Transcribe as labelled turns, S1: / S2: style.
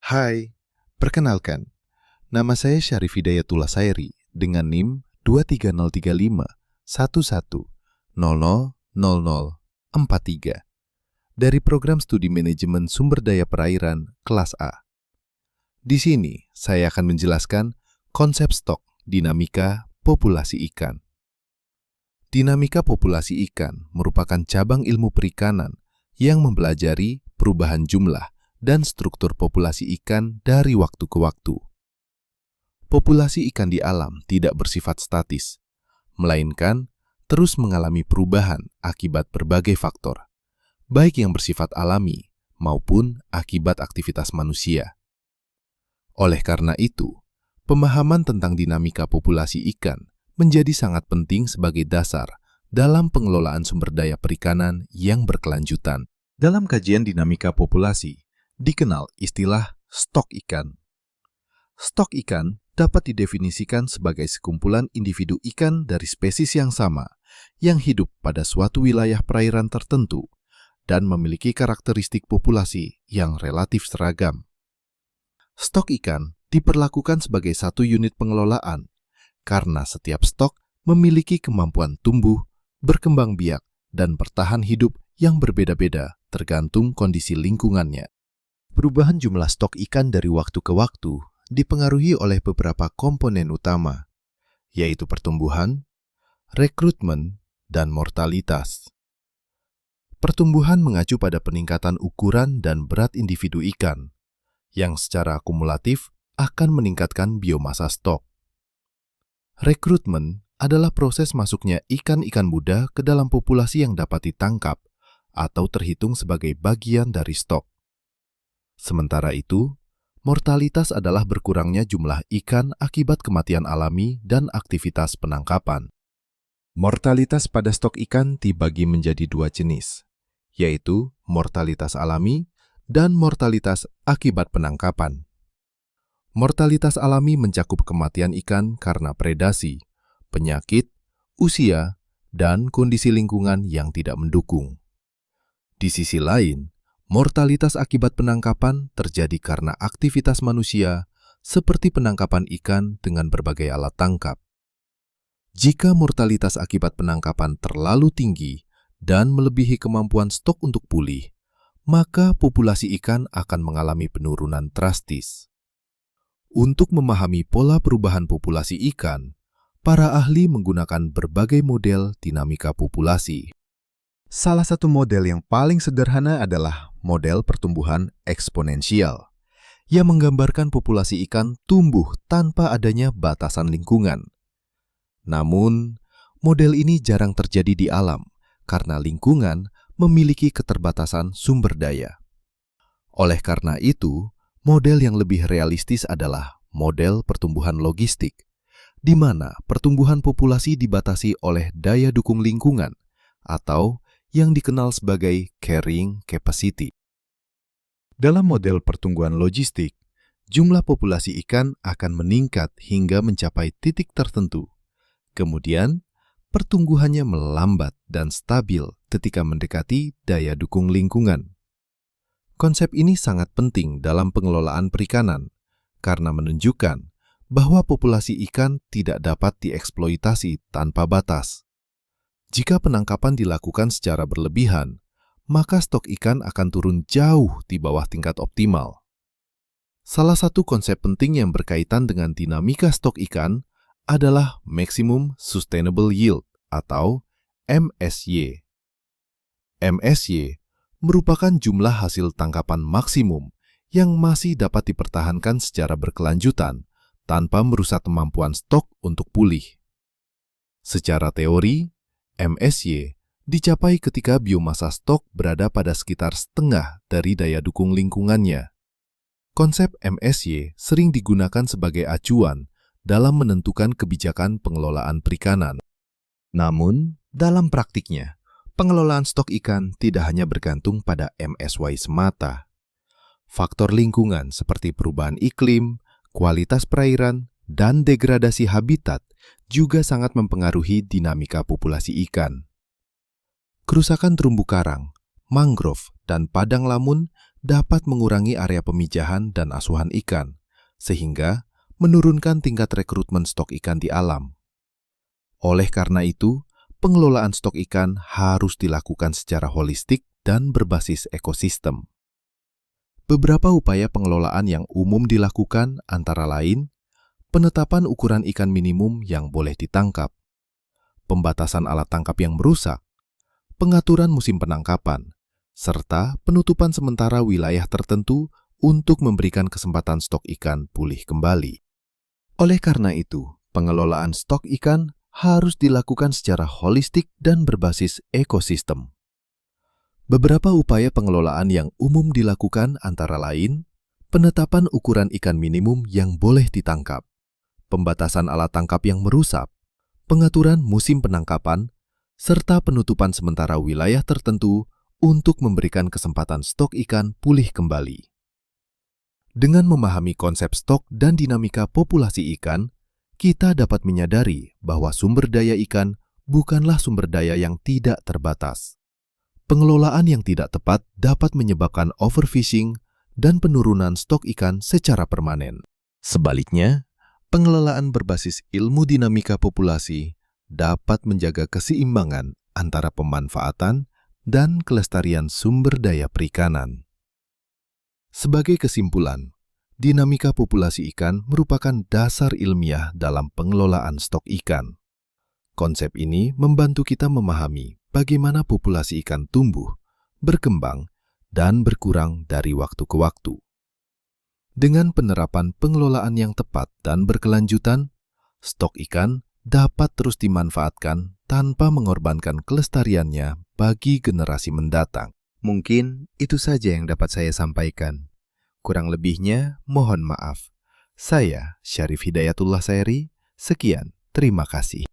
S1: Hai, perkenalkan, nama saya Syarif Hidayatullah Sairi dengan NIM 2303511000043 dari Program Studi Manajemen Sumber Daya Perairan kelas A. Di sini, saya akan menjelaskan konsep stok dinamika populasi ikan. Dinamika populasi ikan merupakan cabang ilmu perikanan yang mempelajari perubahan jumlah dan struktur populasi ikan dari waktu ke waktu. Populasi ikan di alam tidak bersifat statis, melainkan terus mengalami perubahan akibat berbagai faktor, baik yang bersifat alami maupun akibat aktivitas manusia. Oleh karena itu, pemahaman tentang dinamika populasi ikan menjadi sangat penting sebagai dasar dalam pengelolaan sumber daya perikanan yang berkelanjutan. Dalam kajian dinamika populasi, dikenal istilah stok ikan. Stok ikan dapat didefinisikan sebagai sekumpulan individu ikan dari spesies yang sama yang hidup pada suatu wilayah perairan tertentu dan memiliki karakteristik populasi yang relatif seragam. Stok ikan diperlakukan sebagai satu unit pengelolaan karena setiap stok memiliki kemampuan tumbuh, berkembang biak, dan bertahan hidup yang berbeda-beda tergantung kondisi lingkungannya. Perubahan jumlah stok ikan dari waktu ke waktu dipengaruhi oleh beberapa komponen utama, yaitu pertumbuhan, rekrutmen, dan mortalitas. Pertumbuhan mengacu pada peningkatan ukuran dan berat individu ikan, yang secara akumulatif akan meningkatkan biomasa stok. Rekrutmen adalah proses masuknya ikan-ikan muda ke dalam populasi yang dapat ditangkap atau terhitung sebagai bagian dari stok. Sementara itu, mortalitas adalah berkurangnya jumlah ikan akibat kematian alami dan aktivitas penangkapan. Mortalitas pada stok ikan dibagi menjadi dua jenis, yaitu mortalitas alami dan mortalitas akibat penangkapan. Mortalitas alami mencakup kematian ikan karena predasi, penyakit, usia, dan kondisi lingkungan yang tidak mendukung. Di sisi lain, mortalitas akibat penangkapan terjadi karena aktivitas manusia seperti penangkapan ikan dengan berbagai alat tangkap. Jika mortalitas akibat penangkapan terlalu tinggi dan melebihi kemampuan stok untuk pulih, maka populasi ikan akan mengalami penurunan drastis. Untuk memahami pola perubahan populasi ikan, para ahli menggunakan berbagai model dinamika populasi. Salah satu model yang paling sederhana adalah model pertumbuhan eksponensial, yang menggambarkan populasi ikan tumbuh tanpa adanya batasan lingkungan. Namun, model ini jarang terjadi di alam karena lingkungan memiliki keterbatasan sumber daya. Oleh karena itu, model yang lebih realistis adalah model pertumbuhan logistik, di mana pertumbuhan populasi dibatasi oleh daya dukung lingkungan atau yang dikenal sebagai carrying capacity. Dalam model pertumbuhan logistik, jumlah populasi ikan akan meningkat hingga mencapai titik tertentu. Kemudian, pertumbuhannya melambat dan stabil ketika mendekati daya dukung lingkungan. Konsep ini sangat penting dalam pengelolaan perikanan karena menunjukkan bahwa populasi ikan tidak dapat dieksploitasi tanpa batas. Jika penangkapan dilakukan secara berlebihan, maka stok ikan akan turun jauh di bawah tingkat optimal. Salah satu konsep penting yang berkaitan dengan dinamika stok ikan adalah Maximum Sustainable Yield atau MSY. MSY merupakan jumlah hasil tangkapan maksimum yang masih dapat dipertahankan secara berkelanjutan tanpa merusak kemampuan stok untuk pulih. Secara teori, MSY dicapai ketika biomasa stok berada pada sekitar setengah dari daya dukung lingkungannya. Konsep MSY sering digunakan sebagai acuan dalam menentukan kebijakan pengelolaan perikanan. Namun, dalam praktiknya, pengelolaan stok ikan tidak hanya bergantung pada MSY semata. Faktor lingkungan seperti perubahan iklim, kualitas perairan, dan degradasi habitat juga sangat mempengaruhi dinamika populasi ikan. Kerusakan terumbu karang, mangrove, dan padang lamun dapat mengurangi area pemijahan dan asuhan ikan, sehingga menurunkan tingkat rekrutmen stok ikan di alam. Oleh karena itu, pengelolaan stok ikan harus dilakukan secara holistik dan berbasis ekosistem. Beberapa upaya pengelolaan yang umum dilakukan antara lain, penetapan ukuran ikan minimum yang boleh ditangkap, pembatasan alat tangkap yang merusak, pengaturan musim penangkapan, serta penutupan sementara wilayah tertentu untuk memberikan kesempatan stok ikan pulih kembali. Oleh karena itu, pengelolaan stok ikan harus dilakukan secara holistik dan berbasis ekosistem. Beberapa upaya pengelolaan yang umum dilakukan antara lain, penetapan ukuran ikan minimum yang boleh ditangkap, pembatasan alat tangkap yang merusak, pengaturan musim penangkapan, serta penutupan sementara wilayah tertentu untuk memberikan kesempatan stok ikan pulih kembali. Dengan memahami konsep stok dan dinamika populasi ikan, kita dapat menyadari bahwa sumber daya ikan bukanlah sumber daya yang tidak terbatas. Pengelolaan yang tidak tepat dapat menyebabkan overfishing dan penurunan stok ikan secara permanen. Sebaliknya, pengelolaan berbasis ilmu dinamika populasi dapat menjaga keseimbangan antara pemanfaatan dan kelestarian sumber daya perikanan. Sebagai kesimpulan, dinamika populasi ikan merupakan dasar ilmiah dalam pengelolaan stok ikan. Konsep ini membantu kita memahami bagaimana populasi ikan tumbuh, berkembang, dan berkurang dari waktu ke waktu. Dengan penerapan pengelolaan yang tepat dan berkelanjutan, stok ikan dapat terus dimanfaatkan tanpa mengorbankan kelestariannya bagi generasi mendatang. Mungkin itu saja yang dapat saya sampaikan. Kurang lebihnya, mohon maaf. Saya, Syarif Hidayatullah Saeri, sekian, terima kasih.